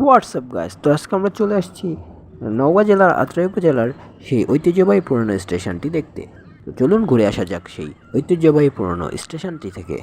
WhatsApp guys, তো আজকে আমরা চলে আসছি নওগাঁ জেলার আত্রাই উপজেলার সেই ঐতিহ্যবাহী পুরনো স্টেশনটি দেখতে। তো চলুন ঘুরে আসা যাক সেই ঐতিহ্যবাহী পুরনো স্টেশনটি থেকে।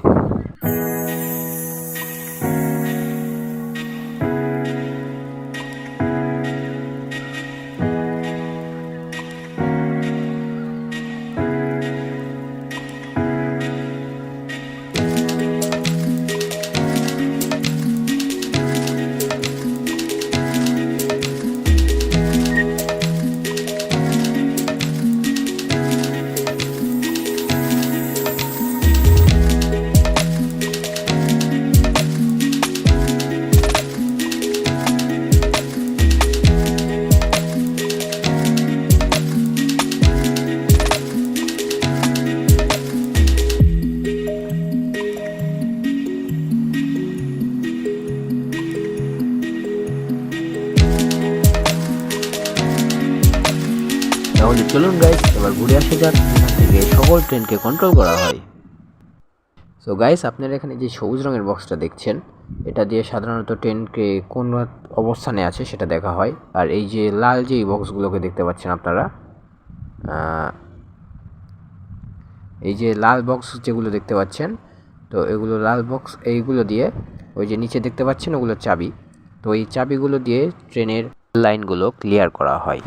তাহলে চলুন গাইস, এবার ঘুরে আসা যাক এখান থেকে সকল ট্রেনকে কন্ট্রোল করা হয়। সো গাইস, আপনারা এখানে যে সবুজ রঙের বক্সটা দেখছেন, এটা দিয়ে সাধারণত ট্রেনকে কোন অবস্থানে আছে সেটা দেখা হয়। আর এই যে লাল যে বক্সগুলোকে দেখতে পাচ্ছেন আপনারা, এই যে লাল বক্স যেগুলো দেখতে পাচ্ছেন, তো এগুলো লাল বক্স, এইগুলো দিয়ে ওই যে নিচে দেখতে পাচ্ছেন ওগুলো চাবি, তো এই চাবিগুলো দিয়ে ট্রেনের লাইনগুলো ক্লিয়ার করা হয়।